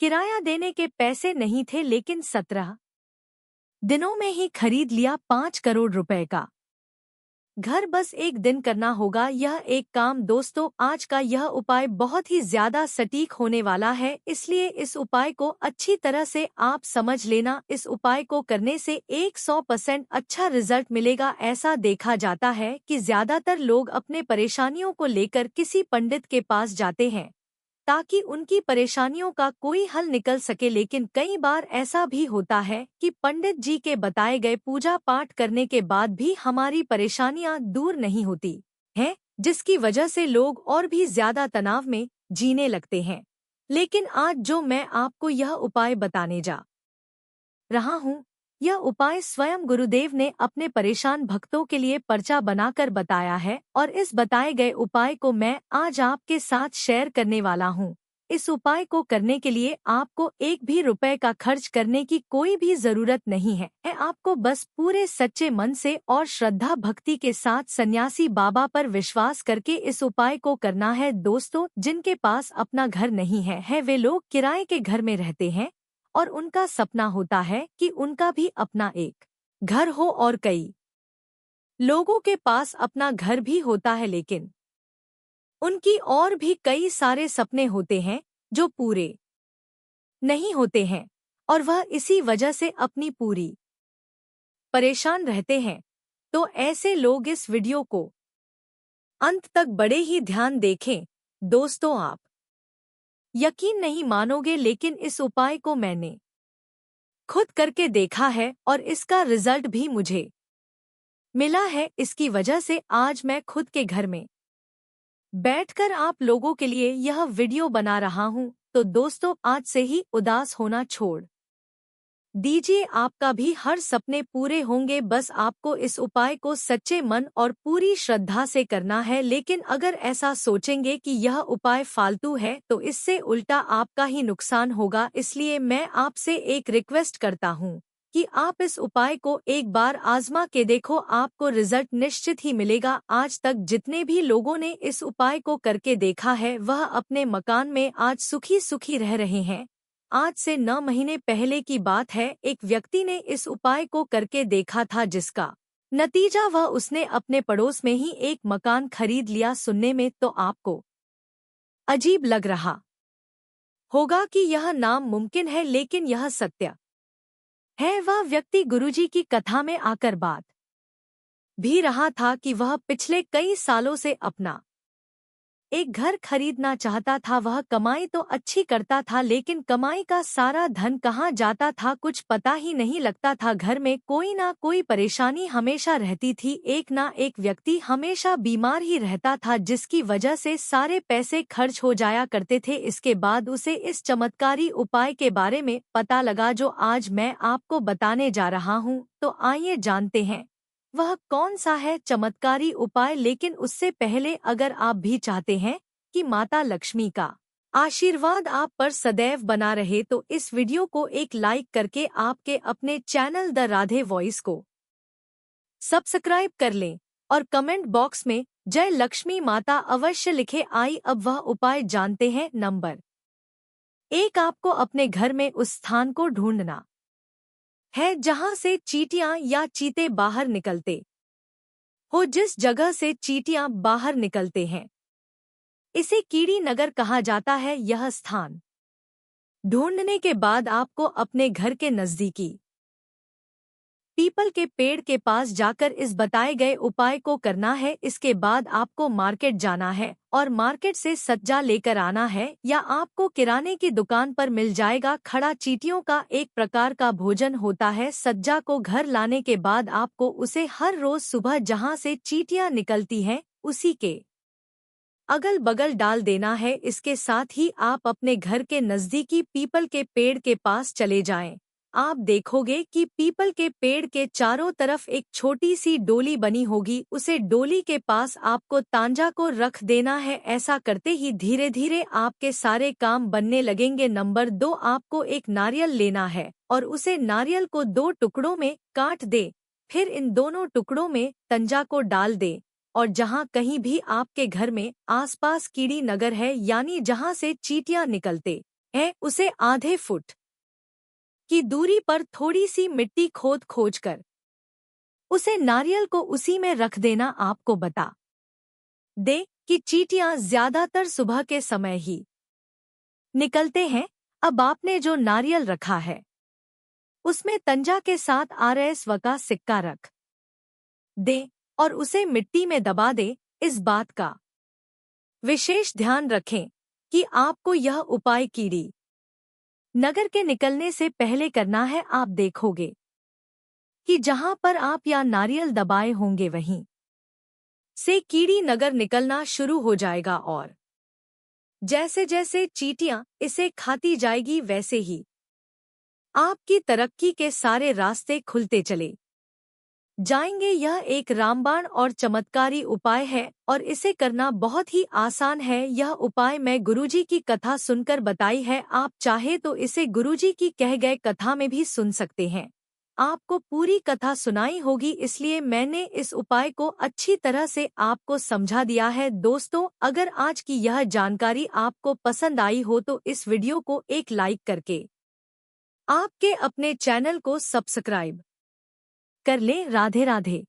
किराया देने के पैसे नहीं थे लेकिन 17 दिनों में ही खरीद लिया 5 करोड़ रुपए का घर। बस एक दिन करना होगा यह एक काम। दोस्तों, आज का यह उपाय बहुत ही ज्यादा सटीक होने वाला है, इसलिए इस उपाय को अच्छी तरह से आप समझ लेना। इस उपाय को करने से 100% अच्छा रिजल्ट मिलेगा। ऐसा देखा जाता है कि ज्यादातर लोग अपने परेशानियों को लेकर किसी पंडित के पास जाते हैं ताकि उनकी परेशानियों का कोई हल निकल सके, लेकिन कई बार ऐसा भी होता है कि पंडित जी के बताए गए पूजा पाठ करने के बाद भी हमारी परेशानियां दूर नहीं होती हैं, जिसकी वजह से लोग और भी ज्यादा तनाव में जीने लगते हैं। लेकिन आज जो मैं आपको यह उपाय बताने जा रहा हूँ, यह उपाय स्वयं गुरुदेव ने अपने परेशान भक्तों के लिए पर्चा बनाकर बताया है और इस बताए गए उपाय को मैं आज आपके साथ शेयर करने वाला हूँ। इस उपाय को करने के लिए आपको एक भी रुपए का खर्च करने की कोई भी जरूरत नहीं है। आपको बस पूरे सच्चे मन से और श्रद्धा भक्ति के साथ सन्यासी बाबा पर विश्वास करके इस उपाय को करना है। दोस्तों, जिनके पास अपना घर नहीं है वे लोग किराए के घर में रहते हैं और उनका सपना होता है कि उनका भी अपना एक घर हो, और कई लोगों के पास अपना घर भी होता है लेकिन उनकी और भी कई सारे सपने होते हैं जो पूरे नहीं होते हैं और वह इसी वजह से अपनी पूरी परेशान रहते हैं। तो ऐसे लोग इस वीडियो को अंत तक बड़े ही ध्यान देखें। दोस्तों, आप यकीन नहीं मानोगे लेकिन इस उपाय को मैंने खुद करके देखा है और इसका रिजल्ट भी मुझे मिला है। इसकी वजह से आज मैं खुद के घर में बैठकर आप लोगों के लिए यह वीडियो बना रहा हूं। तो दोस्तों, आज से ही उदास होना छोड़ दीजिए, आपका भी हर सपने पूरे होंगे। बस आपको इस उपाय को सच्चे मन और पूरी श्रद्धा से करना है। लेकिन अगर ऐसा सोचेंगे कि यह उपाय फालतू है तो इससे उल्टा आपका ही नुकसान होगा। इसलिए मैं आपसे एक रिक्वेस्ट करता हूँ कि आप इस उपाय को एक बार आजमा के देखो, आपको रिजल्ट निश्चित ही मिलेगा। आज तक जितने भी लोगों ने इस उपाय को करके देखा है वह अपने मकान में आज सुखी सुखी रह रहे हैं। आज से 9 महीने पहले की बात है, एक व्यक्ति ने इस उपाय को करके देखा था जिसका नतीजा वह उसने अपने पड़ोस में ही एक मकान खरीद लिया। सुनने में तो आपको अजीब लग रहा होगा कि यह नामुमकिन है, लेकिन यह सत्य है। वह व्यक्ति गुरुजी की कथा में आकर बात भी रहा था कि वह पिछले कई सालों से अपना एक घर खरीदना चाहता था। वह कमाई तो अच्छी करता था लेकिन कमाई का सारा धन कहाँ जाता था कुछ पता ही नहीं लगता था। घर में कोई ना कोई परेशानी हमेशा रहती थी। एक ना एक व्यक्ति हमेशा बीमार ही रहता था जिसकी वजह से सारे पैसे खर्च हो जाया करते थे। इसके बाद उसे इस चमत्कारी उपाय के बारे में पता लगा जो आज मैं आपको बताने जा रहा हूँ। तो आइए जानते हैं वह कौन सा है चमत्कारी उपाय। लेकिन उससे पहले अगर आप भी चाहते हैं कि माता लक्ष्मी का आशीर्वाद आप पर सदैव बना रहे तो इस वीडियो को एक लाइक करके आपके अपने चैनल द राधे वॉइस को सब्सक्राइब कर लें और कमेंट बॉक्स में जय लक्ष्मी माता अवश्य लिखे। आई अब वह उपाय जानते हैं। नंबर 1, आपको अपने घर में उस स्थान को ढूंढना है जहां से चींटियां या चीते बाहर निकलते हो। जिस जगह से चींटियां बाहर निकलते हैं इसे कीड़ी नगर कहा जाता है। यह स्थान ढूंढने के बाद आपको अपने घर के नजदीकी पीपल के पेड़ के पास जाकर इस बताए गए उपाय को करना है। इसके बाद आपको मार्केट जाना है और मार्केट से सज्जा लेकर आना है या आपको किराने की दुकान पर मिल जाएगा। खड़ा चींटियों का एक प्रकार का भोजन होता है। सज्जा को घर लाने के बाद आपको उसे हर रोज सुबह जहां से चींटियां निकलती हैं उसी के अगल बगल डाल देना है। इसके साथ ही आप अपने घर के नजदीकी पीपल के पेड़ के पास चले जाएं। आप देखोगे कि पीपल के पेड़ के चारों तरफ एक छोटी सी डोली बनी होगी। उसे डोली के पास आपको तांजा को रख देना है। ऐसा करते ही धीरे धीरे आपके सारे काम बनने लगेंगे। नंबर 2, आपको एक नारियल लेना है और उसे नारियल को 2 टुकड़ों में काट दे। फिर इन दोनों टुकड़ों में तंजा को डाल दे और जहां कहीं भी आपके घर में आसपास कीड़ी नगर है यानी जहां से चींटियां निकलते है उसे आधे फुट की दूरी पर थोड़ी सी मिट्टी खोज कर उसे नारियल को उसी में रख देना आपको बता दे कि चींटियां ज्यादातर सुबह के समय ही निकलते हैं। अब आपने जो नारियल रखा है उसमें तंजा के साथ RSV का सिक्का रख दे और उसे मिट्टी में दबा दे। इस बात का विशेष ध्यान रखें कि आपको यह उपाय कीड़ी नगर के निकलने से पहले करना है। आप देखोगे कि जहां पर आप या नारियल दबाए होंगे वहीं से कीड़ी नगर निकलना शुरू हो जाएगा और जैसे जैसे चींटियां इसे खाती जाएगी वैसे ही आपकी तरक्की के सारे रास्ते खुलते चले जाएंगे। यह एक रामबाण और चमत्कारी उपाय है और इसे करना बहुत ही आसान है। यह उपाय मैं गुरुजी की कथा सुनकर बताई है। आप चाहे तो इसे गुरुजी की कह गए कथा में भी सुन सकते हैं। आपको पूरी कथा सुनाई होगी इसलिए मैंने इस उपाय को अच्छी तरह से आपको समझा दिया है। दोस्तों, अगर आज की यह जानकारी आपको पसंद आई हो तो इस वीडियो को एक लाइक करके आपके अपने चैनल को सब्सक्राइब कर लें। राधे राधे।